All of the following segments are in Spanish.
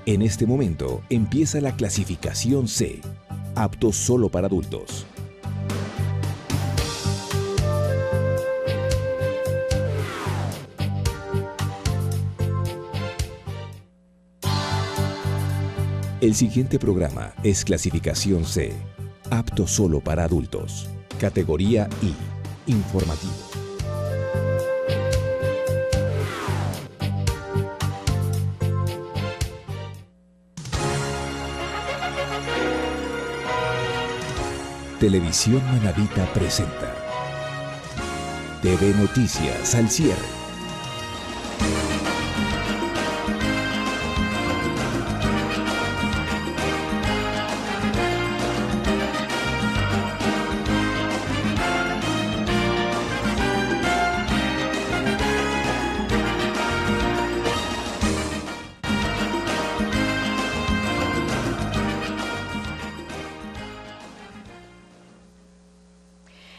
En este momento empieza la clasificación C, apto solo para adultos. El siguiente programa es clasificación C, apto solo para adultos. Categoría I, informativo. Televisión Manabita presenta TV Noticias al cierre.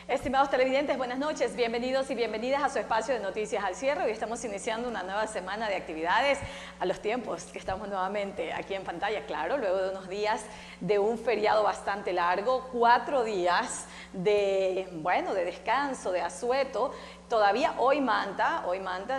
Estimados televidentes, buenas noches, bienvenidos y bienvenidas a su espacio de Noticias al Cierre. Hoy estamos iniciando una nueva semana de actividades a los tiempos que estamos nuevamente aquí en pantalla, claro, luego de unos días de un feriado bastante largo, 4 días de descanso, de asueto. Todavía hoy Manta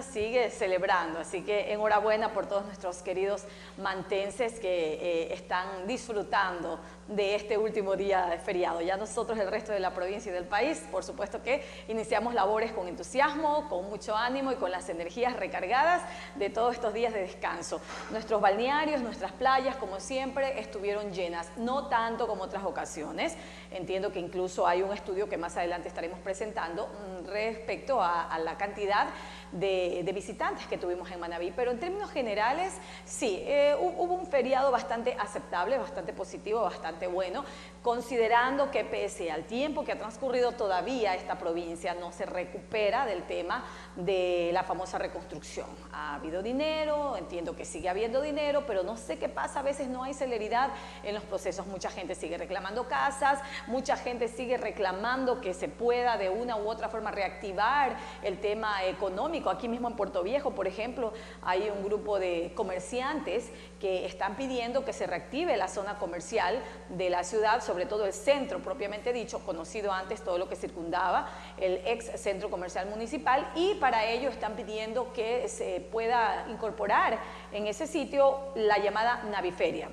sigue celebrando, así que enhorabuena por todos nuestros queridos mantenses que están disfrutando de este último día de feriado. Ya nosotros, el resto de la provincia y del país, por supuesto que iniciamos labores con entusiasmo, con mucho ánimo y con las energías recargadas de todos estos días de descanso. Nuestros balnearios, nuestras playas, como siempre, estuvieron llenas, no tanto como otras ocasiones. Entiendo que incluso hay un estudio que más adelante estaremos presentando respecto a la cantidad de visitantes que tuvimos en Manabí, pero en términos generales, sí, hubo un feriado bastante aceptable, bastante positivo, bastante bueno, considerando que pese al tiempo que ha transcurrido todavía esta provincia no se recupera del tema de la famosa reconstrucción. Ha habido dinero, entiendo que sigue habiendo dinero, pero no sé qué pasa, a veces no hay celeridad en los procesos. Mucha gente sigue reclamando casas, mucha gente sigue reclamando que se pueda de una u otra forma reactivar el tema económico. Aquí mismo en Puerto Viejo, por ejemplo, hay un grupo de comerciantes que están pidiendo que se reactive la zona comercial de la ciudad, sobre todo el centro propiamente dicho, conocido antes todo lo que circundaba el ex centro comercial municipal, y para ello están pidiendo que se pueda incorporar en ese sitio la llamada Naviferia.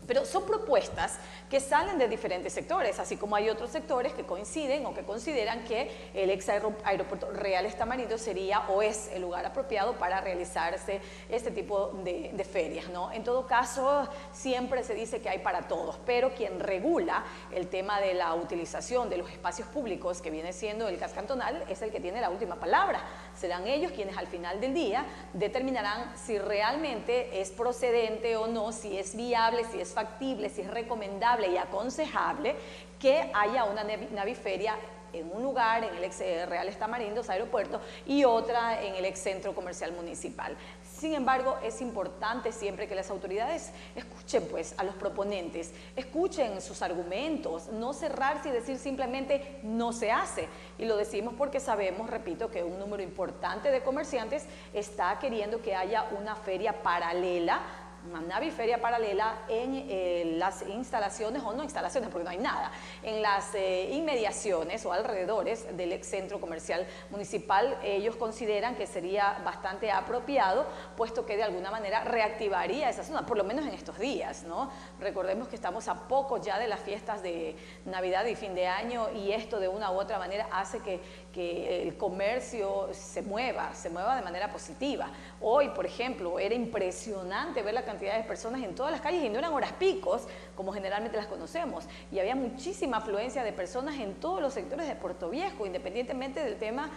Pero son propuestas que salen de diferentes sectores, así como hay otros sectores que coinciden o que consideran que el ex aeropuerto Reales Tamarindo sería o es el lugar apropiado para realizarse este tipo de ferias, ¿no? En todo caso, siempre se dice que hay para todos, pero quien regula el tema de la utilización de los espacios públicos, que viene siendo el CAS cantonal, es el que tiene la última palabra. Serán ellos quienes al final del día determinarán si realmente es procedente o no, si es viable, si es factible, si es recomendable y aconsejable que haya una naviferia en un lugar, en el ex Reales Tamarindos aeropuerto, y otra en el ex centro comercial municipal. Sin embargo, es importante siempre que las autoridades escuchen pues a los proponentes, escuchen sus argumentos, no cerrarse y decir simplemente no se hace. Y lo decimos porque sabemos, repito, que un número importante de comerciantes está queriendo que haya una feria paralela, una naviferia paralela en las instalaciones, o no instalaciones porque no hay nada, en las inmediaciones o alrededores del ex centro comercial municipal. Ellos consideran que sería bastante apropiado, puesto que de alguna manera reactivaría esa zona, por lo menos en estos días, ¿no? Recordemos que estamos a poco ya de las fiestas de Navidad y fin de año, y esto de una u otra manera hace que el comercio se mueva de manera positiva. Hoy, por ejemplo, era impresionante ver la cantidad de personas en todas las calles, y no eran horas picos como generalmente las conocemos, y había muchísima afluencia de personas en todos los sectores de Puerto Viejo, independientemente del tema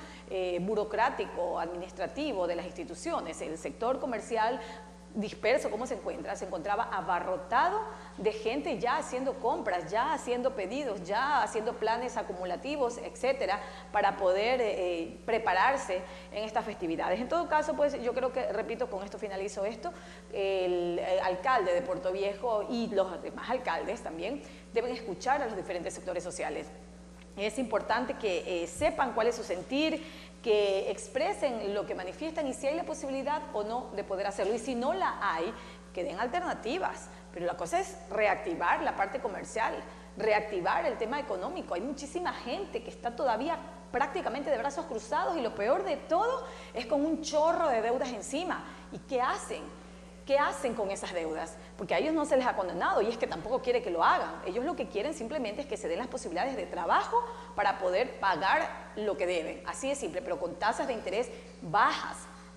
burocrático, administrativo de las instituciones. El sector comercial disperso, ¿cómo se encuentra? Se encontraba abarrotado de gente ya haciendo compras, ya haciendo pedidos, ya haciendo planes acumulativos, etcétera, para poder prepararse en estas festividades. En todo caso, pues yo creo que, repito, con esto finalizo esto, el alcalde de Puerto Viejo y los demás alcaldes también deben escuchar a los diferentes sectores sociales. Es importante que sepan cuál es su sentir, que expresen lo que manifiestan y si hay la posibilidad o no de poder hacerlo. Y si no la hay, que den alternativas. Pero la cosa es reactivar la parte comercial, reactivar el tema económico. Hay muchísima gente que está todavía prácticamente de brazos cruzados y lo peor de todo es con un chorro de deudas encima. ¿Y qué hacen? ¿Qué hacen con esas deudas? Porque a ellos no se les ha condenado y es que tampoco quiere que lo hagan. Ellos lo que quieren simplemente es que se den las posibilidades de trabajo para poder pagar lo que deben. Así de simple, pero con tasas de interés bajas,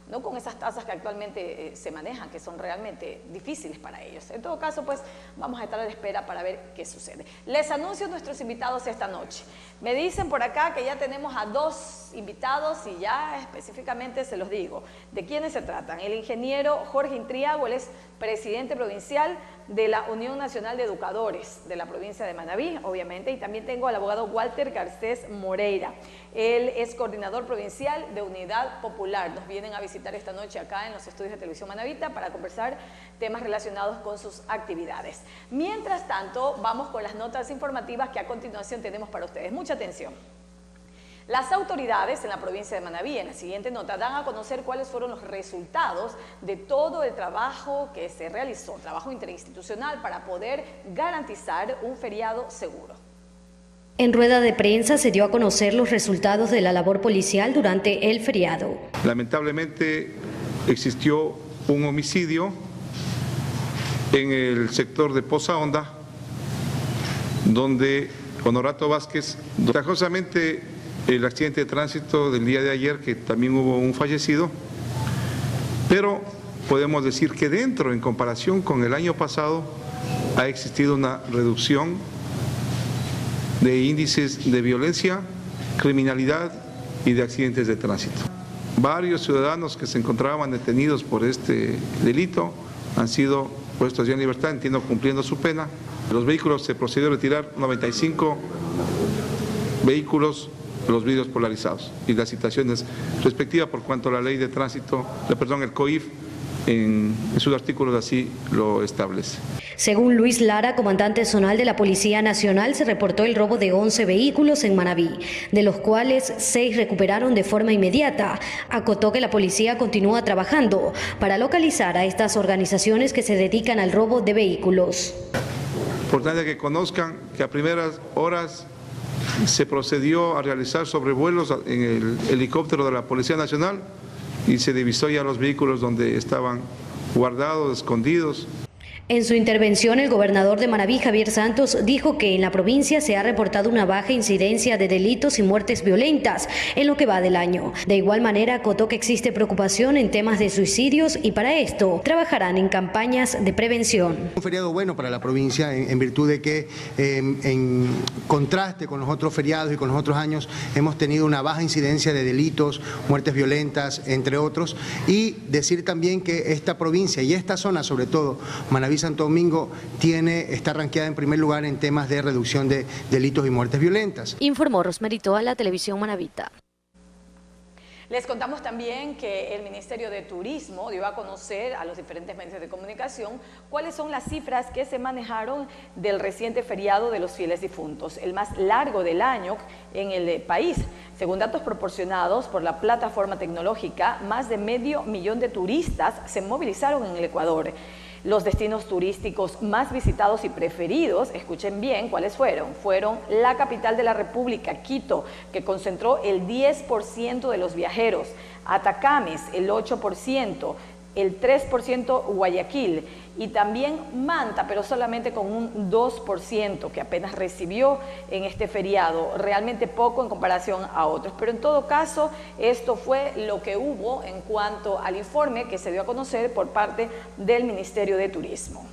no con esas tasas que actualmente se manejan, que son realmente difíciles para ellos. En todo caso, pues vamos a estar a la espera para ver qué sucede. Les anuncio nuestros invitados esta noche. Me dicen por acá que ya tenemos a 2 invitados y ya específicamente se los digo. ¿De quiénes se tratan? El ingeniero Jorge Intriago, él es presidente provincial de la Unión Nacional de Educadores de la provincia de Manabí, obviamente, y también tengo al abogado Walter Garcés Moreira. Él es coordinador provincial de Unidad Popular. Nos vienen a visitar esta noche acá en los estudios de Televisión Manabita para conversar temas relacionados con sus actividades. Mientras tanto, vamos con las notas informativas que a continuación tenemos para ustedes. Mucha atención. Las autoridades en la provincia de Manabí, en la siguiente nota, dan a conocer cuáles fueron los resultados de todo el trabajo que se realizó, trabajo interinstitucional para poder garantizar un feriado seguro. En rueda de prensa se dio a conocer los resultados de la labor policial durante el feriado. Lamentablemente existió un homicidio en el sector de Poza Honda, donde Honorato Vázquez, ventajosamente el accidente de tránsito del día de ayer, que también hubo un fallecido, pero podemos decir que en comparación con el año pasado, ha existido una reducción de índices de violencia, criminalidad y de accidentes de tránsito. Varios ciudadanos que se encontraban detenidos por este delito han sido puestos ya en libertad, entiendo, cumpliendo su pena. Los vehículos se procedió a retirar 95 vehículos, los vidrios polarizados y las citaciones respectivas por cuanto a la ley de tránsito, el COIF en sus artículos así lo establece. Según Luis Lara, comandante zonal de la Policía Nacional, se reportó el robo de 11 vehículos en Manabí, de los cuales 6 recuperaron de forma inmediata. Acotó que la policía continúa trabajando para localizar a estas organizaciones que se dedican al robo de vehículos. Importante que conozcan que a primeras horas se procedió a realizar sobrevuelos en el helicóptero de la Policía Nacional y se divisó ya los vehículos donde estaban guardados, escondidos. En su intervención, el gobernador de Manabí, Javier Santos, dijo que en la provincia se ha reportado una baja incidencia de delitos y muertes violentas en lo que va del año. De igual manera, acotó que existe preocupación en temas de suicidios y para esto trabajarán en campañas de prevención. Un feriado bueno para la provincia en virtud de que en contraste con los otros feriados y con los otros años hemos tenido una baja incidencia de delitos, muertes violentas, entre otros, y decir también que esta provincia y esta zona, sobre todo Manabí Santo Domingo, está rankeada en primer lugar en temas de reducción de delitos y muertes violentas. Informó Rosmery Toa, la Televisión Manabita. Les contamos también que el Ministerio de Turismo dio a conocer a los diferentes medios de comunicación cuáles son las cifras que se manejaron del reciente feriado de los fieles difuntos, el más largo del año en el país. Según datos proporcionados por la plataforma tecnológica, más de 500,000 de turistas se movilizaron en el Ecuador. Los destinos turísticos más visitados y preferidos, escuchen bien cuáles fueron la capital de la República, Quito, que concentró el 10% de los viajeros, Atacames el 8%, el 3% Guayaquil y también Manta, pero solamente con un 2% que apenas recibió en este feriado, realmente poco en comparación a otros. Pero en todo caso, esto fue lo que hubo en cuanto al informe que se dio a conocer por parte del Ministerio de Turismo.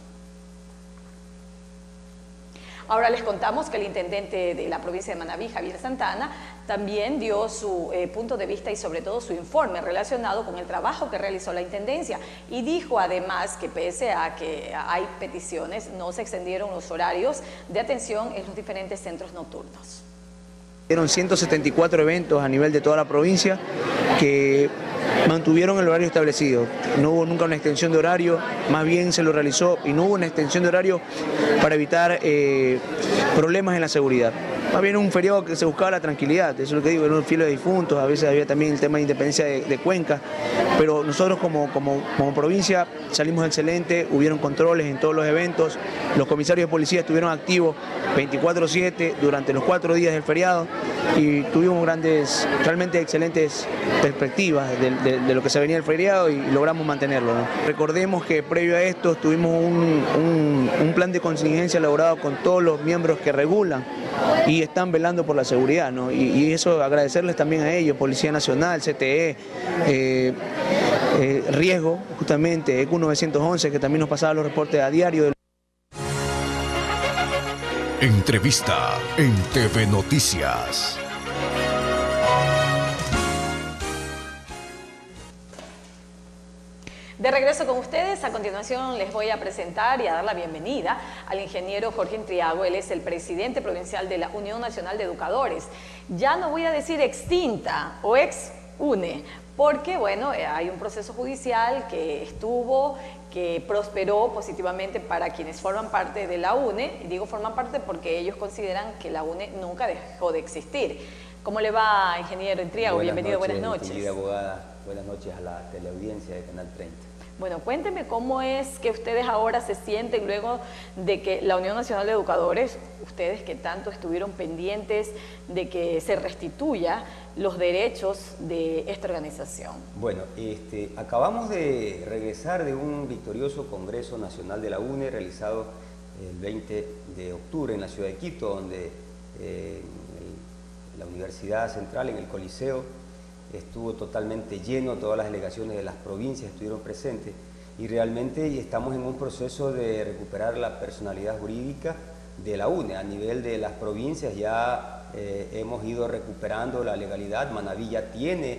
Ahora les contamos que el intendente de la provincia de Manabí, Javier Santana, también dio su punto de vista y sobre todo su informe relacionado con el trabajo que realizó la intendencia y dijo además que pese a que hay peticiones, no se extendieron los horarios de atención en los diferentes centros nocturnos. Fueron 174 eventos a nivel de toda la provincia que mantuvieron el horario establecido. No hubo nunca una extensión de horario, más bien se lo realizó y no hubo una extensión de horario para evitar problemas en la seguridad. más bien un feriado que se buscaba la tranquilidad, eso es lo que digo, era un filo de difuntos, a veces había también el tema de independencia de Cuenca, pero nosotros como provincia salimos excelente, hubieron controles en todos los eventos, los comisarios de policía estuvieron activos 24/7 durante los 4 días del feriado y tuvimos realmente excelentes perspectivas de lo que se venía del feriado y logramos mantenerlo, ¿no? Recordemos que previo a esto tuvimos un plan de contingencia elaborado con todos los miembros que regulan y están velando por la seguridad, ¿no? Y eso agradecerles también a ellos, Policía Nacional, CTE, Riesgo, justamente, ECU 911, que también nos pasaba los reportes a diario. Entrevista en TV Noticias. De regreso con ustedes, a continuación les voy a presentar y a dar la bienvenida al ingeniero Jorge Intriago. Él es el presidente provincial de la Unión Nacional de Educadores. Ya no voy a decir extinta o ex-UNE, porque bueno, hay un proceso judicial que prosperó positivamente para quienes forman parte de la UNE, y digo forman parte porque ellos consideran que la UNE nunca dejó de existir. ¿Cómo le va, ingeniero Intriago? Bienvenido, buenas noches. Querida abogada, buenas noches a la teleaudiencia de Canal 30. Bueno, cuénteme cómo es que ustedes ahora se sienten luego de que la Unión Nacional de Educadores, ustedes que tanto estuvieron pendientes de que se restituya los derechos de esta organización. Bueno, acabamos de regresar de un victorioso Congreso Nacional de la UNE realizado el 20 de octubre en la ciudad de Quito, donde la Universidad Central, en el Coliseo, estuvo totalmente lleno, todas las delegaciones de las provincias estuvieron presentes y realmente estamos en un proceso de recuperar la personalidad jurídica de la UNE. A nivel de las provincias ya hemos ido recuperando la legalidad. Manabí ya tiene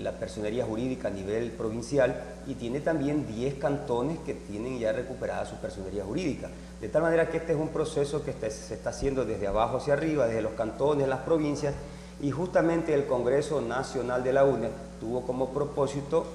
la personería jurídica a nivel provincial y tiene también 10 cantones que tienen ya recuperada su personería jurídica. De tal manera que este es un proceso que se está haciendo desde abajo hacia arriba, desde los cantones, las provincias, y justamente el Congreso Nacional de la UNE tuvo como propósito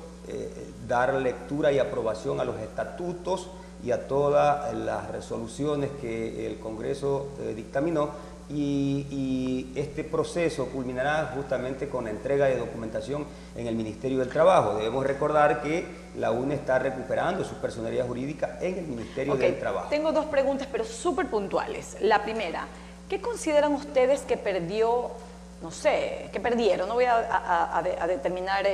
dar lectura y aprobación a los estatutos y a todas las resoluciones que el Congreso dictaminó, y este proceso culminará justamente con la entrega de documentación en el Ministerio del Trabajo. Debemos recordar que la UNE está recuperando su personalidad jurídica en el Ministerio del Trabajo. Tengo 2 preguntas, pero súper puntuales. La primera, ¿qué consideran ustedes que perdió? No sé, que perdieron, no voy a determinar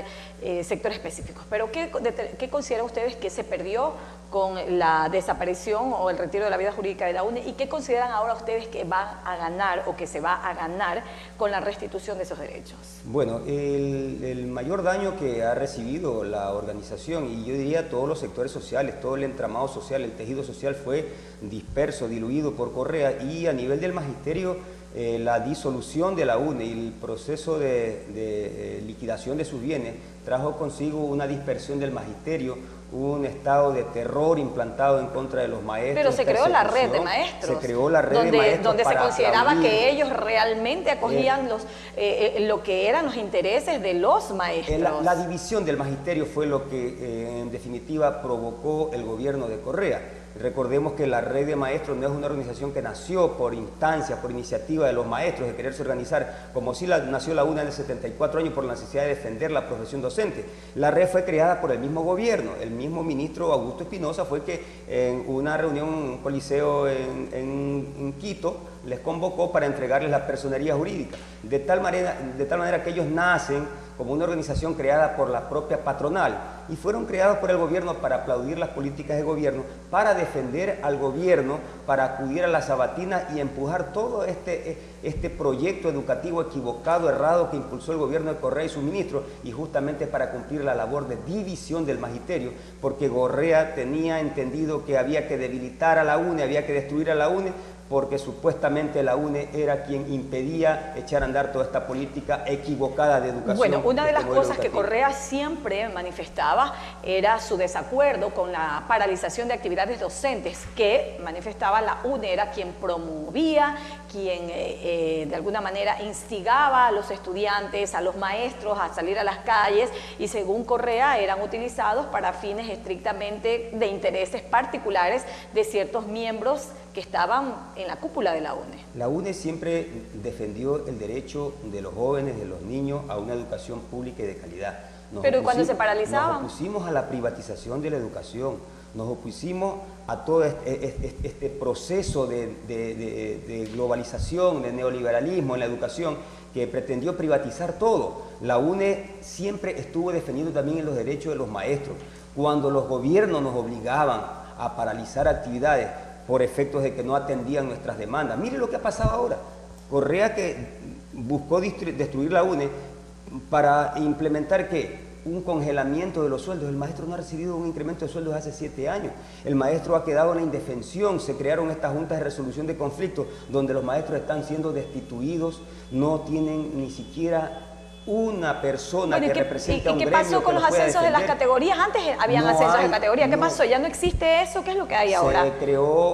sectores específicos, pero ¿qué consideran ustedes que se perdió con la desaparición o el retiro de la vida jurídica de la UNE? ¿Y qué consideran ahora ustedes que van a ganar o que se va a ganar con la restitución de esos derechos? Bueno, el mayor daño que ha recibido la organización, y yo diría todos los sectores sociales, todo el entramado social, el tejido social fue disperso, diluido por Correa, y a nivel del magisterio, la disolución de la UNE y el proceso de liquidación de sus bienes trajo consigo una dispersión del magisterio, un estado de terror implantado en contra de los maestros. Pero se creó la red de maestros. Se creó la red de maestros donde se consideraba aplaudir. que ellos realmente acogían lo que eran los intereses de los maestros. La división del magisterio fue lo que en definitiva provocó el gobierno de Correa. Recordemos que la red de maestros no es una organización que nació por instancia, por iniciativa de los maestros de quererse organizar, como sí nació la UNE en el 74 años por la necesidad de defender la profesión docente. La red fue creada por el mismo gobierno. El mismo ministro Augusto Espinosa fue que en una reunión, un coliseo en Quito, les convocó para entregarles la personería jurídica. De tal manera que ellos nacen como una organización creada por la propia patronal y fueron creados por el gobierno para aplaudir las políticas de gobierno, para defender al gobierno, para acudir a la sabatina y empujar todo este proyecto educativo equivocado, errado que impulsó el gobierno de Correa y sus ministros, y justamente para cumplir la labor de división del magisterio, porque Correa tenía entendido que había que debilitar a la UNE, había que destruir a la UNE, porque supuestamente la UNE era quien impedía echar a andar toda esta política equivocada de educación. Bueno, una de las cosas que Correa siempre manifestaba era su desacuerdo con la paralización de actividades docentes que manifestaba la UNE, era quien promovía, quien de alguna manera instigaba a los estudiantes, a los maestros a salir a las calles, y según Correa eran utilizados para fines estrictamente de intereses particulares de ciertos miembros que estaban en la cúpula de la UNE. La UNE siempre defendió el derecho de los jóvenes, de los niños, a una educación pública y de calidad. Pero cuando se paralizaban... Nos opusimos a la privatización de la educación, nos opusimos a todo este proceso de globalización, de neoliberalismo en la educación, que pretendió privatizar todo. La UNE siempre estuvo defendiendo también los derechos de los maestros. Cuando los gobiernos nos obligaban a paralizar actividades por efectos de que no atendían nuestras demandas. Mire lo que ha pasado ahora. Correa, que buscó destruir la UNE para implementar ¿qué? Un congelamiento de los sueldos. El maestro no ha recibido un incremento de sueldos hace 7 años. El maestro ha quedado en la indefensión. Se crearon estas juntas de resolución de conflictos donde los maestros están siendo destituidos, no tienen ni siquiera una persona que represente a un gremio. ¿Y qué pasó con los ascensos de las categorías? Antes habían ascensos de categoría. ¿Qué pasó? ¿Ya no existe eso? ¿Qué es lo que hay ahora?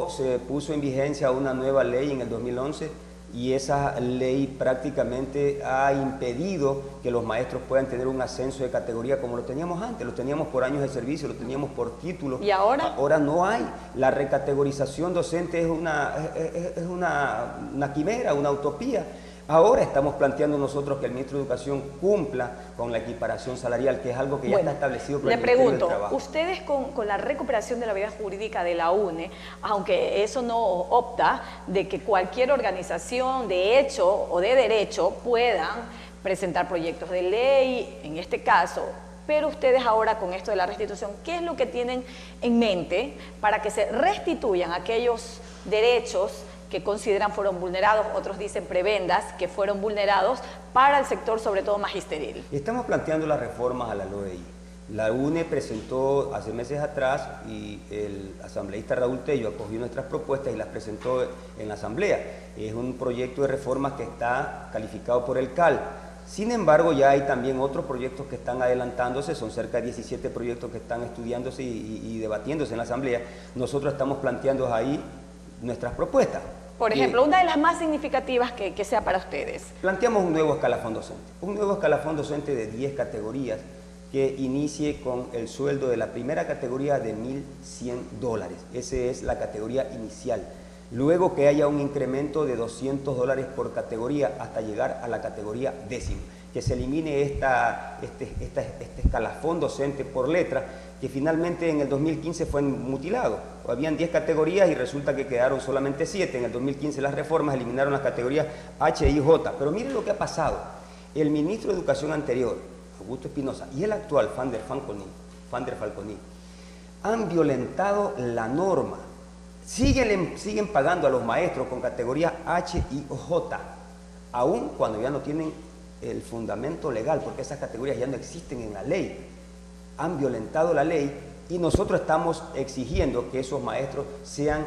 Se puso en vigencia una nueva ley en el 2011 y esa ley prácticamente ha impedido que los maestros puedan tener un ascenso de categoría como lo teníamos antes. Lo teníamos por años de servicio, lo teníamos por títulos. ¿Y ahora? Ahora no hay. La recategorización docente es una quimera, una utopía. Ahora estamos planteando nosotros que el ministro de Educación cumpla con la equiparación salarial, que es algo que ya está establecido por el Ministerio del Trabajo. Ustedes con la recuperación de la vida jurídica de la UNE, aunque eso no opta de que cualquier organización de hecho o de derecho puedan presentar proyectos de ley, en este caso, pero ustedes ahora con esto de la restitución, ¿qué es lo que tienen en mente para que se restituyan aquellos derechos que consideran fueron vulnerados, otros dicen prebendas, que fueron vulnerados para el sector, sobre todo magisterial? Estamos planteando las reformas a la LOEI. La UNE presentó hace meses atrás y el asambleísta Raúl Tello acogió nuestras propuestas y las presentó en la asamblea. Es un proyecto de reformas que está calificado por el CAL. Sin embargo, ya hay también otros proyectos que están adelantándose, son cerca de 17 proyectos que están estudiándose y debatiéndose en la asamblea. Nosotros estamos planteando ahí nuestras propuestas. Por ejemplo, una de las más significativas que sea para ustedes. Planteamos un nuevo escalafón docente de 10 categorías que inicie con el sueldo de la primera categoría de $1.100. Esa es la categoría inicial. Luego que haya un incremento de $200 por categoría hasta llegar a la categoría décima. Que se elimine este escalafón docente por letra, que finalmente en el 2015 fue mutilado. Habían 10 categorías y resulta que quedaron solamente 7. En el 2015 las reformas eliminaron las categorías H y J. Pero miren lo que ha pasado. El ministro de Educación anterior, Augusto Espinosa, y el actual, Fander Falconi, han violentado la norma. Siguen pagando a los maestros con categoría H y J, aun cuando ya no tienen el fundamento legal, porque esas categorías ya no existen en la ley. Han violentado la ley y nosotros estamos exigiendo que esos maestros sean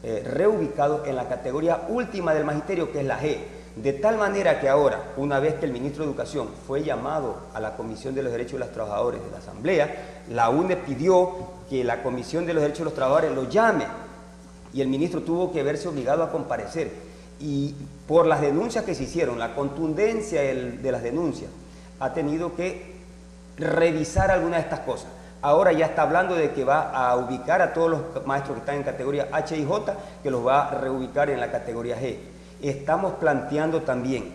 reubicados en la categoría última del magisterio, que es la G, de tal manera que ahora, una vez que el ministro de Educación fue llamado a la Comisión de los Derechos de los Trabajadores de la Asamblea, la UNE pidió que la Comisión de los Derechos de los Trabajadores lo llame y el ministro tuvo que verse obligado a comparecer. Y por las denuncias que se hicieron, la contundencia de las denuncias, ha tenido que revisar algunas de estas cosas. Ahora ya está hablando de que va a ubicar a todos los maestros que están en categoría H y J, que los va a reubicar en la categoría G. Estamos planteando también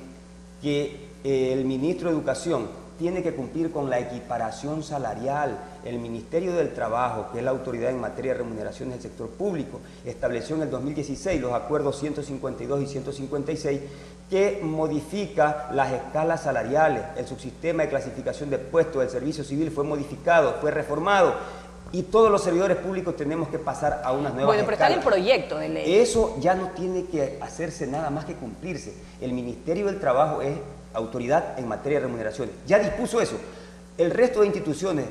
que el ministro de Educación tiene que cumplir con la equiparación salarial. El Ministerio del Trabajo, que es la autoridad en materia de remuneraciones del sector público, estableció en el 2016 los acuerdos 152 y 156 que modifica las escalas salariales. El subsistema de clasificación de puestos del servicio civil fue modificado, fue reformado y todos los servidores públicos tenemos que pasar a unas nuevas escalas. Pero está en el proyecto de ley. Eso ya no tiene que hacerse nada más que cumplirse. El Ministerio del Trabajo es autoridad en materia de remuneraciones. Ya dispuso eso. El resto de instituciones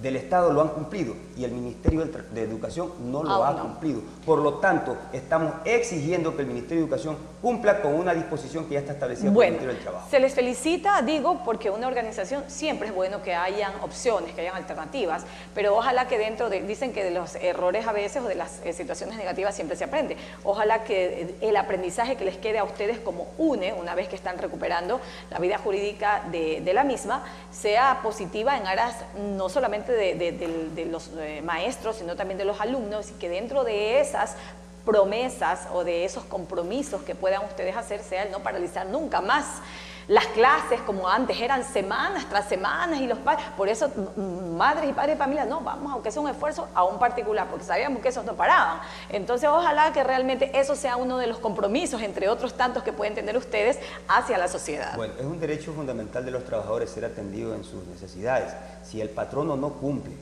del Estado lo han cumplido y el Ministerio de Educación no lo ha cumplido. Por lo tanto, estamos exigiendo que el Ministerio de Educación cumpla con una disposición que ya está establecida por el Ministerio del Trabajo. Se les felicita, digo, porque una organización siempre es bueno que hayan opciones, que hayan alternativas, pero ojalá que dentro de, dicen que de los errores a veces o de las situaciones negativas siempre se aprende. Ojalá que el aprendizaje que les quede a ustedes como UNE, una vez que están recuperando la vida jurídica de la misma, sea positiva en aras no solamente de los maestros, sino también de los alumnos, y que dentro de esas promesas o de esos compromisos que puedan ustedes hacer sea el no paralizar nunca más las clases como antes eran semanas tras semanas y los padres, por eso madres y padres de familia, no, vamos, aunque sea un esfuerzo a un particular, porque sabíamos que esos no paraban. Entonces ojalá que realmente eso sea uno de los compromisos, entre otros tantos que pueden tener ustedes hacia la sociedad. Bueno, es un derecho fundamental de los trabajadores ser atendidos en sus necesidades. Si el patrono no cumple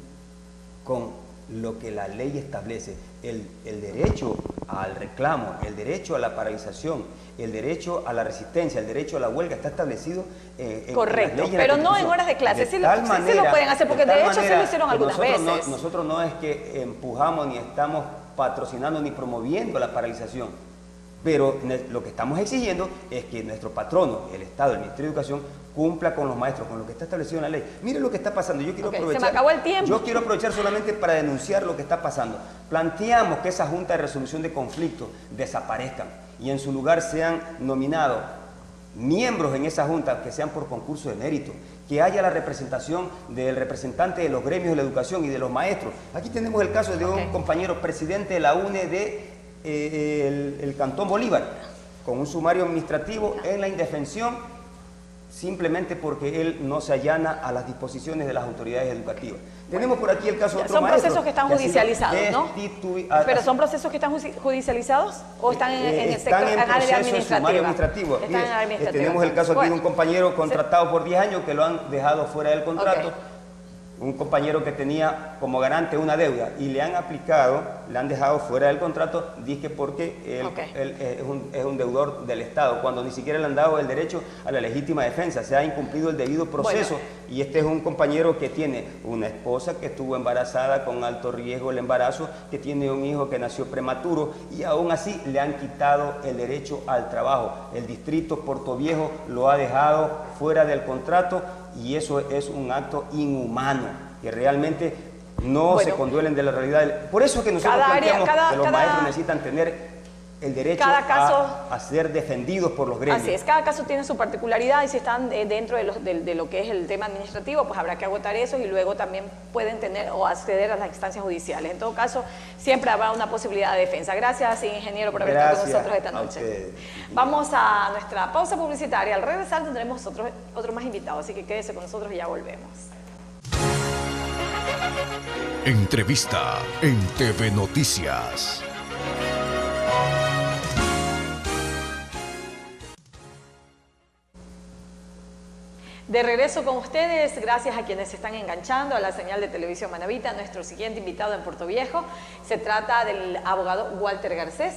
con lo que la ley establece, el derecho al reclamo, el derecho a la paralización, el derecho a la resistencia, el derecho a la huelga está establecido correcto, en la pero no en horas de clase, sí lo pueden hacer, porque de hecho se lo hicieron algunas veces. Nosotros no es que empujamos ni estamos patrocinando ni promoviendo la paralización, pero lo que estamos exigiendo es que nuestro patrono, el Estado, el Ministerio de Educación, cumpla con los maestros, con lo que está establecido en la ley. Mire lo que está pasando. Yo quiero aprovechar, se me acabó el tiempo. Yo quiero aprovechar solamente para denunciar lo que está pasando. Planteamos que esa Junta de Resolución de Conflictos desaparezcan y en su lugar sean nominados miembros en esa Junta que sean por concurso de mérito, que haya la representación del representante de los gremios de la educación y de los maestros. Aquí tenemos el caso de un compañero presidente de la UNE de el Cantón Bolívar, con un sumario administrativo en la indefensión, simplemente porque él no se allana a las disposiciones de las autoridades educativas. Tenemos por aquí el caso de otro maestro. Son procesos que están judicializados, ¿no? ¿Pero son procesos que están judicializados o están en el sector administrativo? Tenemos el caso aquí de un compañero contratado por 10 años que lo han dejado fuera del contrato. Un compañero que tenía como garante una deuda y le han aplicado, le han dejado fuera del contrato, dije porque él es un deudor del Estado, cuando ni siquiera le han dado el derecho a la legítima defensa, se ha incumplido el debido proceso. Y este es un compañero que tiene una esposa que estuvo embarazada con alto riesgo el embarazo, que tiene un hijo que nació prematuro y aún así le han quitado el derecho al trabajo. El distrito Portoviejo lo ha dejado fuera del contrato y eso es un acto inhumano, que realmente no se conduelen de la realidad. Por eso es que nosotros planteamos que los maestros necesitan tener el derecho a ser defendidos por los gremios. Así es, cada caso tiene su particularidad y si están dentro de lo que es el tema administrativo, pues habrá que agotar eso y luego también pueden tener o acceder a las instancias judiciales. En todo caso, siempre habrá una posibilidad de defensa. Gracias, ingeniero, por haber estado con nosotros esta noche. Vamos a nuestra pausa publicitaria. Al regresar tendremos otro más invitados, así que quédese con nosotros y ya volvemos. Entrevista en TV Noticias. De regreso con ustedes, gracias a quienes se están enganchando a la señal de televisión Manavita. Nuestro siguiente invitado en Portoviejo se trata del abogado Walter Garcés.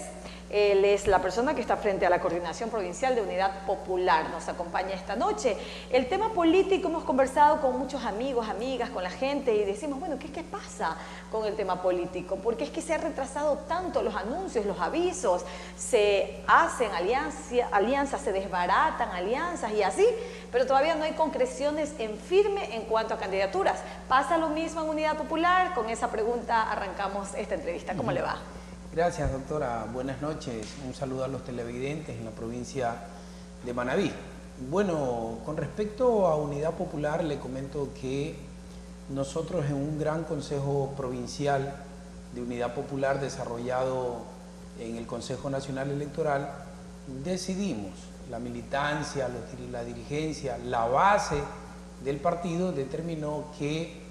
Él es la persona que está frente a la Coordinación Provincial de Unidad Popular. Nos acompaña esta noche. El tema político, hemos conversado con muchos amigos, amigas, con la gente y decimos, bueno, ¿qué pasa con el tema político? Porque es que se ha retrasado tanto los anuncios, los avisos, se hacen alianzas, se desbaratan alianzas y así, pero todavía no hay concreciones en firme en cuanto a candidaturas. ¿Pasa lo mismo en Unidad Popular? Con esa pregunta arrancamos esta entrevista. ¿Cómo le va? Gracias, doctora. Buenas noches. Un saludo a los televidentes en la provincia de Manabí. Bueno, con respecto a Unidad Popular, le comento que nosotros en un gran consejo provincial de Unidad Popular desarrollado en el Consejo Nacional Electoral, decidimos, la militancia, la dirigencia, la base del partido determinó que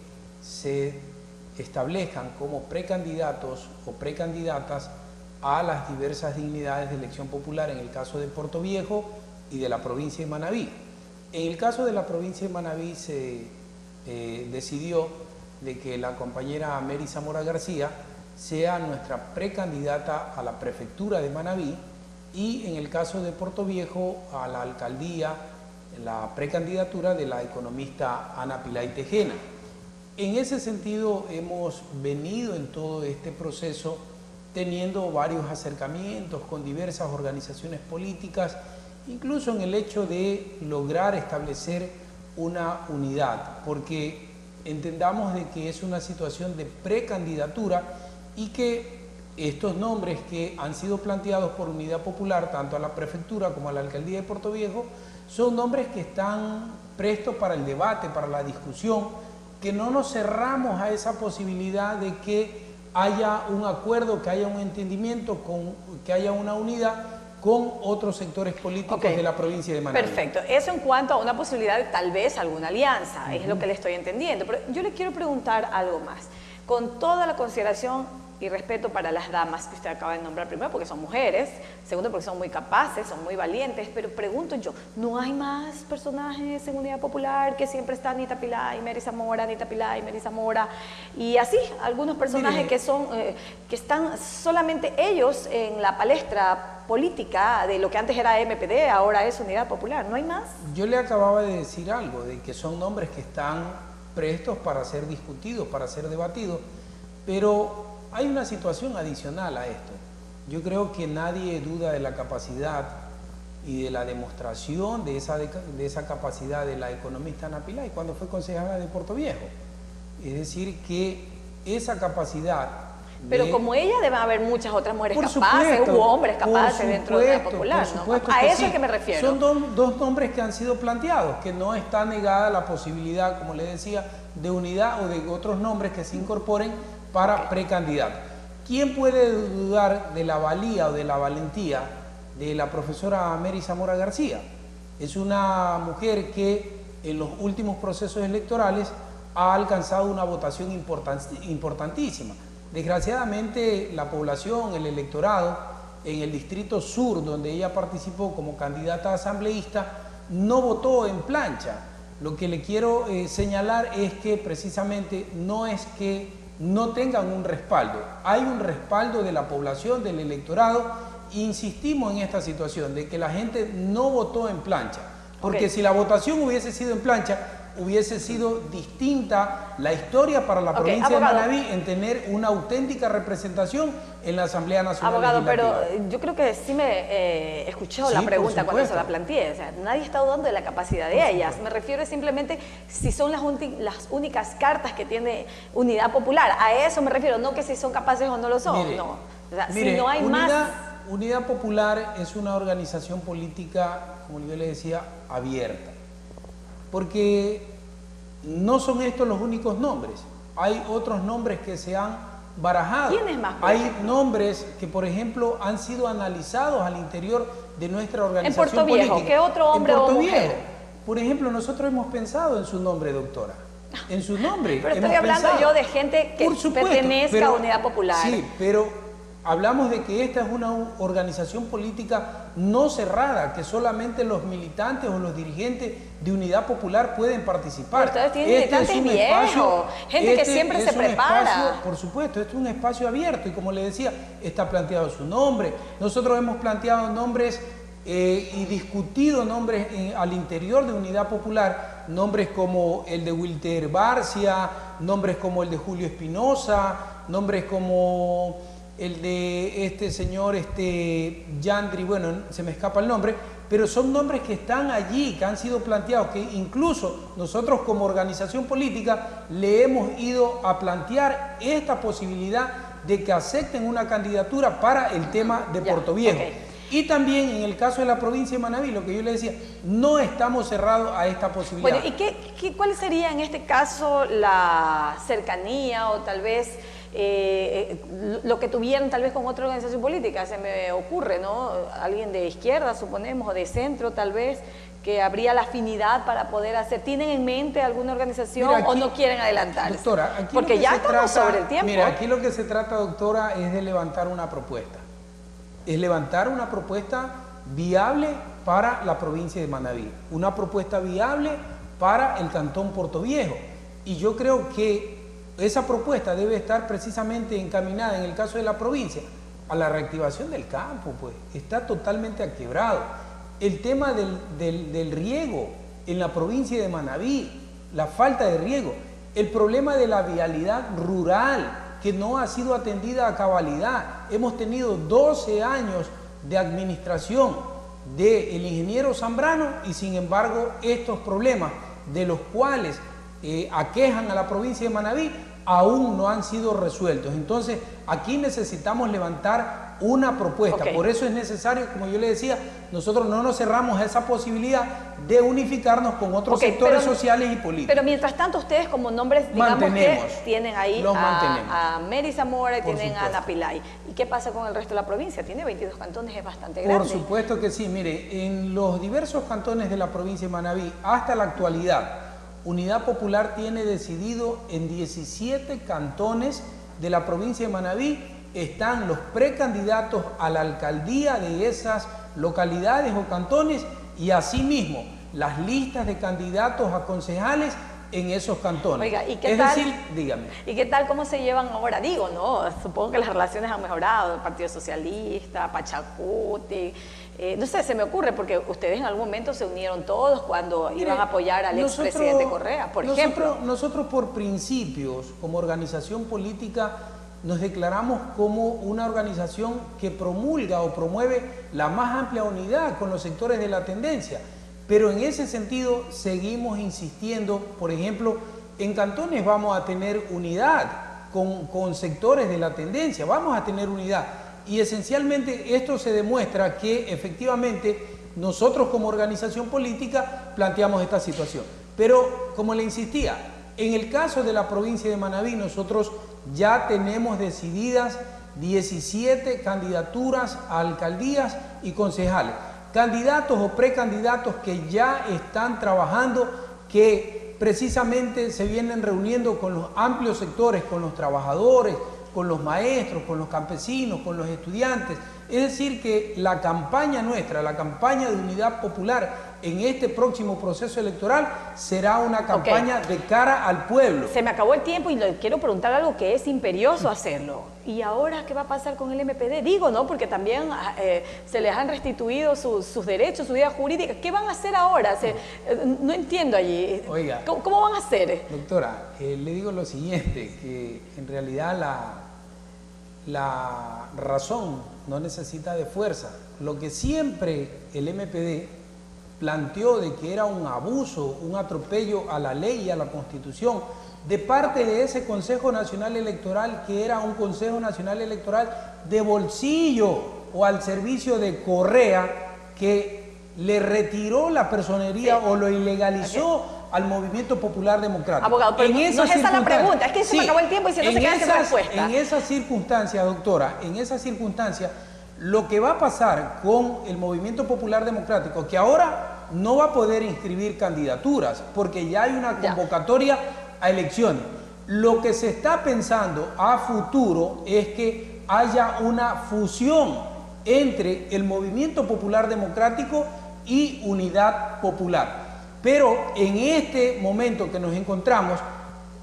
se establezcan como precandidatos o precandidatas a las diversas dignidades de elección popular en el caso de Portoviejo y de la provincia de Manabí. En el caso de la provincia de Manabí se decidió de que la compañera Mary Zamora García sea nuestra precandidata a la prefectura de Manabí y en el caso de Portoviejo a la alcaldía, la precandidatura de la economista Ana Pilay Tejena. En ese sentido hemos venido en todo este proceso teniendo varios acercamientos con diversas organizaciones políticas, incluso en el hecho de lograr establecer una unidad, porque entendamos de que es una situación de precandidatura y que estos nombres que han sido planteados por Unidad Popular, tanto a la prefectura como a la alcaldía de Portoviejo, son nombres que están prestos para el debate, para la discusión, que no nos cerramos a esa posibilidad de que haya un acuerdo, que haya un entendimiento, que haya una unidad con otros sectores políticos de la provincia de Manabí. Perfecto. Eso en cuanto a una posibilidad de tal vez alguna alianza, es lo que le estoy entendiendo. Pero yo le quiero preguntar algo más. Con toda la consideración y respeto para las damas que usted acaba de nombrar, primero porque son mujeres, segundo porque son muy capaces, son muy valientes, pero pregunto yo, ¿no hay más personajes en Unidad Popular que siempre están Anita Pillay, Mary Zamora, Anita Pillay, Mary Zamora, y así, algunos personajes que son, que están solamente ellos en la palestra política de lo que antes era MPD, ahora es Unidad Popular? ¿No hay más? Yo le acababa de decir algo, de que son nombres que están prestos para ser discutidos, para ser debatidos, pero hay una situación adicional a esto. Yo creo que nadie duda de la capacidad y de la demostración de esa capacidad de la economista Ana Pillay cuando fue concejala de Puerto Viejo. Es decir, que esa capacidad... Pero como ella debe haber muchas otras mujeres capaces, hubo hombres capaces dentro de la Popular, ¿no? A eso es que me refiero. Son dos nombres que han sido planteados, que no está negada la posibilidad, como le decía, de unidad o de otros nombres que se incorporen para precandidato. ¿Quién puede dudar de la valía o de la valentía de la profesora Mary Zamora García? Es una mujer que en los últimos procesos electorales ha alcanzado una votación importantísima. Desgraciadamente la población, el electorado, en el distrito sur, donde ella participó como candidata asambleísta, no votó en plancha. Lo que le quiero señalar es que precisamente no es que no tengan un respaldo. Hay un respaldo de la población, del electorado. Insistimos en esta situación de que la gente no votó en plancha. Porque si la votación hubiese sido en plancha, hubiese sido distinta la historia para la provincia de Manabí en tener una auténtica representación en la Asamblea Nacional. Abogado, pero yo creo que sí me escuchó la pregunta cuando se la planteé. O sea, nadie está dudando de la capacidad de ellas. Me refiero simplemente si son las únicas cartas que tiene Unidad Popular. A eso me refiero, no que si son capaces o no lo son. Mire, no. O sea, si no hay Unidad Popular es una organización política, como yo le decía, abierta. Porque no son estos los únicos nombres. Hay otros nombres que se han barajado. ¿Quién es más? Hay nombres que, por ejemplo, han sido analizados al interior de nuestra organización política. En Puerto Viejo, ¿qué otro hombre o mujer? Por ejemplo, nosotros hemos pensado en su nombre, doctora. En su nombre. Pero estoy hablando yo de gente que pertenezca a Unidad Popular. Sí, pero hablamos de que esta es una organización política no cerrada, que solamente los militantes o los dirigentes de Unidad Popular pueden participar. Pero ustedes tienen militantes viejos, gente que siempre se prepara. Por supuesto, esto es un espacio abierto y como le decía, está planteado su nombre. Nosotros hemos planteado nombres y discutido nombres al interior de Unidad Popular, nombres como el de Wilter Barcia, nombres como el de Julio Espinosa, nombres como el de este señor Yandri, bueno, se me escapa el nombre, pero son nombres que están allí, que han sido planteados, que incluso nosotros como organización política le hemos ido a plantear esta posibilidad de que acepten una candidatura para el tema de Puerto Viejo. Y también en el caso de la provincia de Manabí, lo que yo le decía, no estamos cerrados a esta posibilidad. Bueno, ¿y cuál sería en este caso la cercanía o tal vez lo que tuvieran tal vez con otra organización política? Se me ocurre, ¿no? Alguien de izquierda, suponemos, o de centro tal vez, que habría la afinidad para poder hacer. ¿Tienen en mente alguna organización o no quieren adelantarse? Doctora, aquí porque ya estamos sobre el tiempo. Mira, aquí lo que se trata, doctora, es de levantar una propuesta. Es levantar una propuesta viable para la provincia de Manabí, una propuesta viable para el cantón Puerto Viejo. Y yo creo que esa propuesta debe estar precisamente encaminada, en el caso de la provincia, a la reactivación del campo, pues. Está totalmente quebrado. El tema del riego en la provincia de Manabí, la falta de riego, el problema de la vialidad rural, que no ha sido atendida a cabalidad. Hemos tenido 12 años de administración del ingeniero Zambrano y sin embargo estos problemas de los cuales aquejan a la provincia de Manabí aún no han sido resueltos. Entonces, aquí necesitamos levantar una propuesta. Por eso es necesario, como yo le decía, nosotros no nos cerramos a esa posibilidad de unificarnos con otros sectores sociales y políticos. Pero mientras tanto, ustedes como nombres, digamos que tienen ahí a Mary Zamora y tienen a Ana Pillay. ¿Y qué pasa con el resto de la provincia? Tiene 22 cantones, es bastante grande. Por supuesto que sí. Mire, en los diversos cantones de la provincia de Manabí, hasta la actualidad, Unidad Popular tiene decidido en 17 cantones de la provincia de Manabí están los precandidatos a la alcaldía de esas localidades o cantones y asimismo las listas de candidatos a concejales en esos cantones. Oiga, ¿y qué es tal? Decir, dígame. ¿Y qué tal cómo se llevan ahora? Digo, ¿no? Supongo que las relaciones han mejorado, el Partido Socialista, Pachacuti. No sé, se me ocurre, porque ustedes en algún momento se unieron todos cuando iban a apoyar al expresidente Correa, por ejemplo. Nosotros por principios, como organización política, nos declaramos como una organización que promulga o promueve la más amplia unidad con los sectores de la tendencia. Pero en ese sentido seguimos insistiendo, por ejemplo, en cantones vamos a tener unidad con sectores de la tendencia, vamos a tener unidad. Y esencialmente esto se demuestra que efectivamente nosotros como organización política planteamos esta situación. Pero como le insistía, en el caso de la provincia de Manabí nosotros ya tenemos decididas 17 candidaturas a alcaldías y concejales. Candidatos o precandidatos que ya están trabajando, que precisamente se vienen reuniendo con los amplios sectores, con los trabajadores, con los maestros, con los campesinos, con los estudiantes. Es decir que la campaña nuestra, la campaña de Unidad Popular en este próximo proceso electoral será una campaña de cara al pueblo. Se me acabó el tiempo y le quiero preguntar algo que es imperioso hacerlo. ¿Y ahora qué va a pasar con el MPD? Digo, ¿no? Porque también se les han restituido sus derechos, su vida jurídica. ¿Qué van a hacer ahora? No entiendo allí. Oiga, ¿Cómo van a hacer? Doctora, le digo lo siguiente, que en realidad la razón no necesita de fuerza. Lo que siempre el MPD planteó de que era un abuso, un atropello a la ley y a la Constitución de parte de ese Consejo Nacional Electoral, que era un Consejo Nacional Electoral de bolsillo o al servicio de Correa, que le retiró la personería o lo ilegalizó al Movimiento Popular Democrático. Abogado, pero no es esa la pregunta, es que se me acabó el tiempo y se no se queda sin respuesta. En esa circunstancia, doctora, en esa circunstancia, lo que va a pasar con el Movimiento Popular Democrático, que ahora no va a poder inscribir candidaturas porque ya hay una convocatoria a elecciones. Lo que se está pensando a futuro es que haya una fusión entre el Movimiento Popular Democrático y Unidad Popular. Pero en este momento que nos encontramos,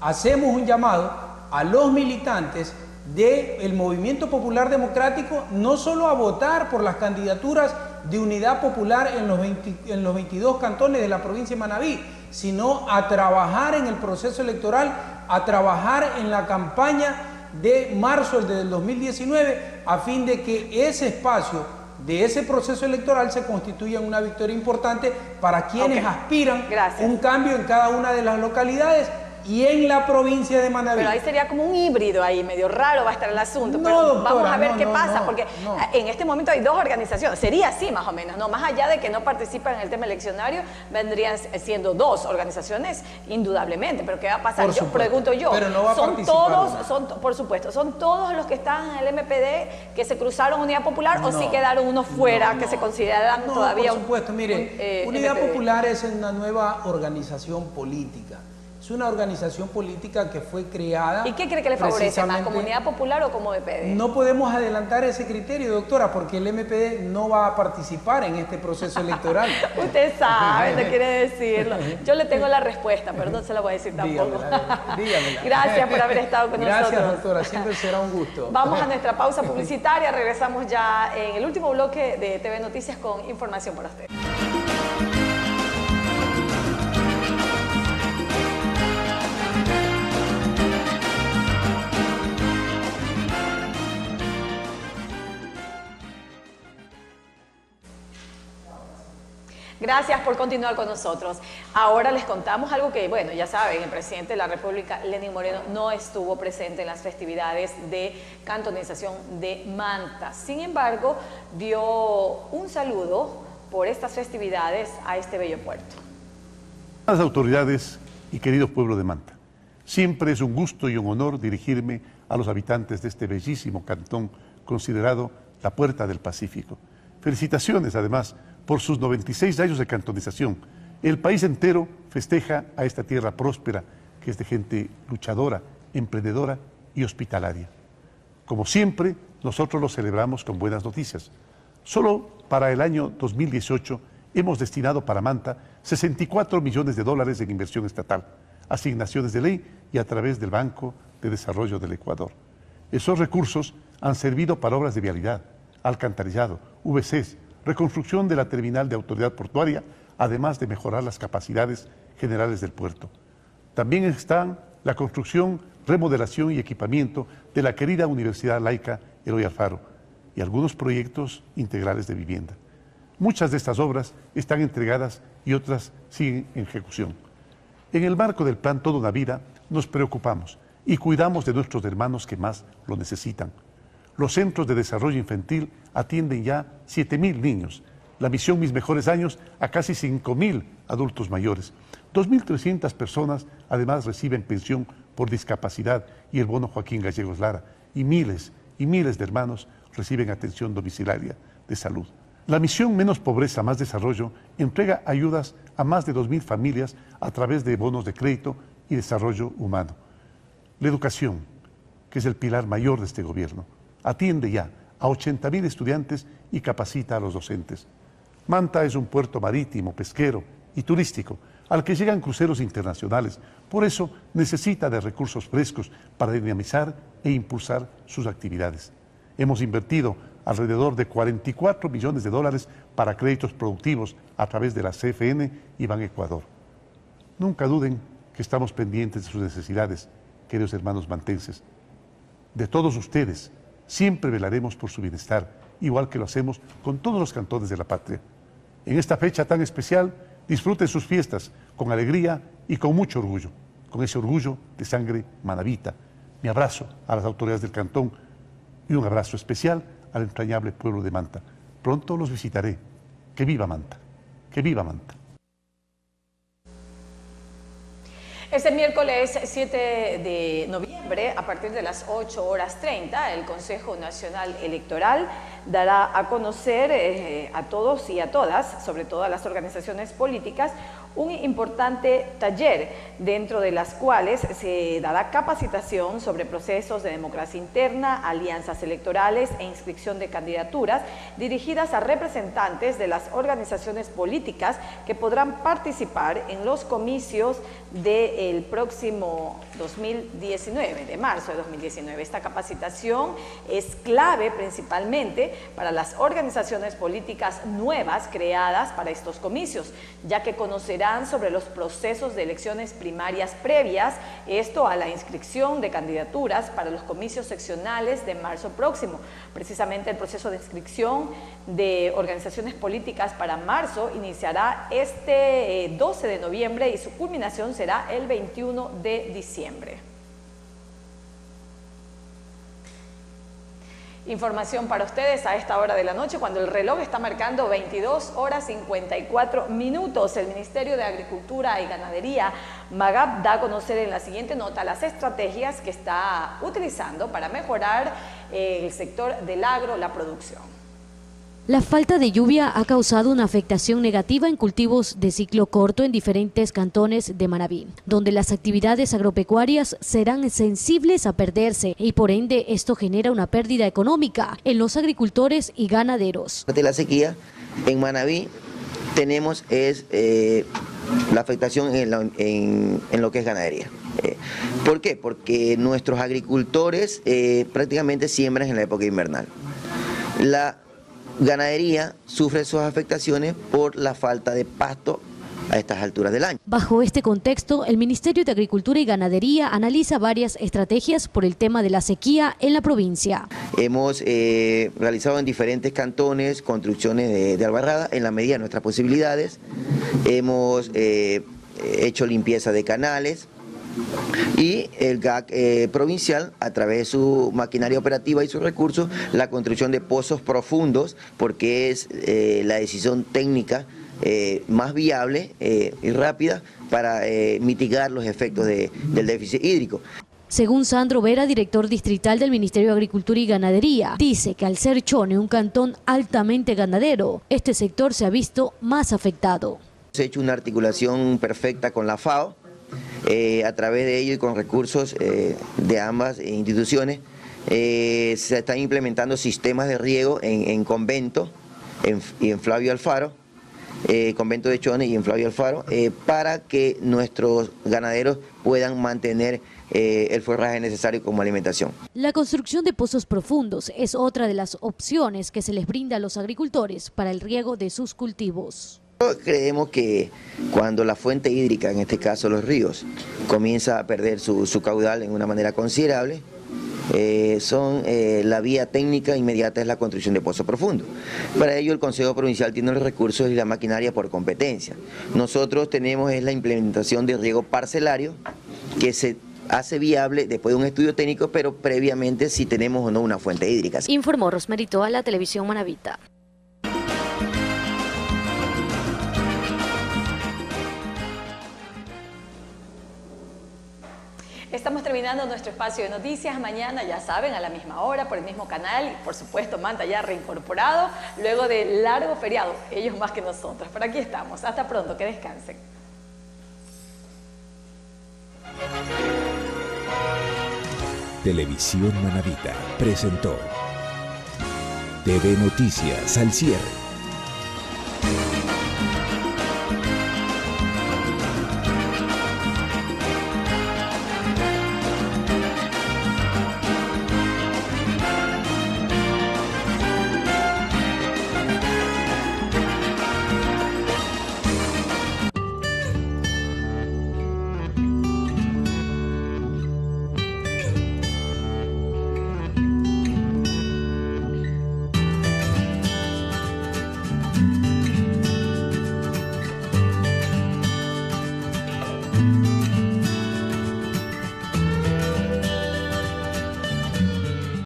hacemos un llamado a los militantes del Movimiento Popular Democrático, no solo a votar por las candidaturas de Unidad Popular en los 22 cantones de la provincia de Manabí, sino a trabajar en el proceso electoral, a trabajar en la campaña de marzo del 2019, a fin de que ese espacio de ese proceso electoral se constituya en una victoria importante para quienes aspiran un cambio en cada una de las localidades y en la provincia de Manabí. Pero ahí sería como un híbrido ahí, medio raro va a estar el asunto. Pero doctora, vamos a ver qué pasa, porque en este momento hay dos organizaciones. Sería así más o menos, ¿no? Más allá de que no participan en el tema eleccionario, vendrían siendo dos organizaciones indudablemente. Pero ¿qué va a pasar? Yo pregunto yo. Pero no va a participar. Por supuesto, ¿son todos los que están en el MPD que se cruzaron Unidad Popular o sí quedaron unos fuera que se consideran todavía? Por supuesto, mire, Unidad Popular es una nueva organización política. Es una organización política que fue creada... ¿Y qué cree que le favorece más, Comunidad Popular o como MPD? No podemos adelantar ese criterio, doctora, porque el MPD no va a participar en este proceso electoral. Usted sabe, no quiere decirlo. Yo le tengo la respuesta, pero no se la voy a decir tampoco. Dígamela. Gracias por haber estado con nosotros. Gracias, doctora, siempre será un gusto. Vamos a nuestra pausa publicitaria, regresamos ya en el último bloque de TV Noticias con información para usted. Gracias por continuar con nosotros. Ahora les contamos algo que, bueno, ya saben, el presidente de la República, Lenín Moreno, no estuvo presente en las festividades de cantonización de Manta. Sin embargo, dio un saludo por estas festividades a este bello puerto. Las autoridades y querido pueblo de Manta, siempre es un gusto y un honor dirigirme a los habitantes de este bellísimo cantón considerado la Puerta del Pacífico. Felicitaciones, además, por sus 96 años de cantonización. El país entero festeja a esta tierra próspera, que es de gente luchadora, emprendedora y hospitalaria. Como siempre, nosotros lo celebramos con buenas noticias. Solo para el año 2018 hemos destinado para Manta 64 millones de dólares en inversión estatal, asignaciones de ley y a través del Banco de Desarrollo del Ecuador. Esos recursos han servido para obras de vialidad, alcantarillado, VCs, reconstrucción de la terminal de autoridad portuaria, además de mejorar las capacidades generales del puerto. También están la construcción, remodelación y equipamiento de la querida Universidad Laica Eloy Alfaro y algunos proyectos integrales de vivienda. Muchas de estas obras están entregadas y otras siguen en ejecución. En el marco del Plan Toda una Vida nos preocupamos y cuidamos de nuestros hermanos que más lo necesitan. Los centros de desarrollo infantil atienden ya 7.000 niños. La misión Mis Mejores Años a casi 5.000 adultos mayores. 2.300 personas además reciben pensión por discapacidad y el bono Joaquín Gallegos Lara. Y miles de hermanos reciben atención domiciliaria de salud. La misión Menos Pobreza, Más Desarrollo entrega ayudas a más de 2.000 familias a través de bonos de crédito y desarrollo humano. La educación, que es el pilar mayor de este gobierno, atiende ya a 80.000 estudiantes y capacita a los docentes. Manta es un puerto marítimo, pesquero y turístico al que llegan cruceros internacionales. Por eso necesita de recursos frescos para dinamizar e impulsar sus actividades. Hemos invertido alrededor de 44 millones de dólares para créditos productivos a través de la CFN y Ban Ecuador. Nunca duden que estamos pendientes de sus necesidades, queridos hermanos mantenses. De todos ustedes, siempre velaremos por su bienestar, igual que lo hacemos con todos los cantones de la patria. En esta fecha tan especial, disfruten sus fiestas con alegría y con mucho orgullo, con ese orgullo de sangre manabita. Mi abrazo a las autoridades del cantón y un abrazo especial al entrañable pueblo de Manta. Pronto los visitaré. ¡Que viva Manta! ¡Que viva Manta! Este miércoles 7 de noviembre, a partir de las 8:30, el Consejo Nacional Electoral dará a conocer a todos y a todas, sobre todo a las organizaciones políticas, un importante taller, dentro de las cuales se dará capacitación sobre procesos de democracia interna, alianzas electorales e inscripción de candidaturas dirigidas a representantes de las organizaciones políticas que podrán participar en los comicios del próximo 2019, de marzo de 2019. Esta capacitación es clave principalmente para las organizaciones políticas nuevas creadas para estos comicios, ya que conocerán sobre los procesos de elecciones primarias previas, esto a la inscripción de candidaturas para los comicios seccionales de marzo próximo. Precisamente el proceso de inscripción de organizaciones políticas para marzo iniciará este 12 de noviembre y su culminación será el 21 de diciembre. Información para ustedes a esta hora de la noche, cuando el reloj está marcando 22:54. El Ministerio de Agricultura y Ganadería, MAGAP, da a conocer en la siguiente nota las estrategias que está utilizando para mejorar el sector del agro, la producción. La falta de lluvia ha causado una afectación negativa en cultivos de ciclo corto en diferentes cantones de Manabí, donde las actividades agropecuarias serán sensibles a perderse y por ende esto genera una pérdida económica en los agricultores y ganaderos. De la sequía en Manabí tenemos la afectación en lo que es ganadería. ¿Por qué? Porque nuestros agricultores prácticamente siembran en la época invernal. La ganadería sufre sus afectaciones por la falta de pasto a estas alturas del año. Bajo este contexto, el Ministerio de Agricultura y Ganadería analiza varias estrategias por el tema de la sequía en la provincia. Hemos realizado en diferentes cantones construcciones de albarrada en la medida de nuestras posibilidades. Hemos hecho limpieza de canales y el GAC provincial, a través de su maquinaria operativa y sus recursos, la construcción de pozos profundos, porque es la decisión técnica más viable y rápida para mitigar los efectos del déficit hídrico. Según Sandro Vera, director distrital del Ministerio de Agricultura y Ganadería, dice que al ser Chone un cantón altamente ganadero, este sector se ha visto más afectado. Se ha hecho una articulación perfecta con la FAO, a través de ello y con recursos de ambas instituciones, se están implementando sistemas de riego en Convento y en Flavio Alfaro, Convento de Chone y en Flavio Alfaro, para que nuestros ganaderos puedan mantener el forraje necesario como alimentación. La construcción de pozos profundos es otra de las opciones que se les brinda a los agricultores para el riego de sus cultivos. Creemos que cuando la fuente hídrica, en este caso los ríos, comienza a perder su caudal en una manera considerable, la vía técnica inmediata es la construcción de pozos profundos. Para ello el Consejo Provincial tiene los recursos y la maquinaria por competencia. Nosotros tenemos la implementación de riego parcelario, que se hace viable después de un estudio técnico, pero previamente si tenemos o no una fuente hídrica. Informó Rosmery Toa, la televisión Manavita. Estamos terminando nuestro espacio de noticias. Mañana, ya saben, a la misma hora, por el mismo canal. Y por supuesto, Manta ya reincorporado luego de largo feriado. Ellos más que nosotros. Pero aquí estamos. Hasta pronto. Que descansen. Televisión Manavita presentó TV Noticias al cierre.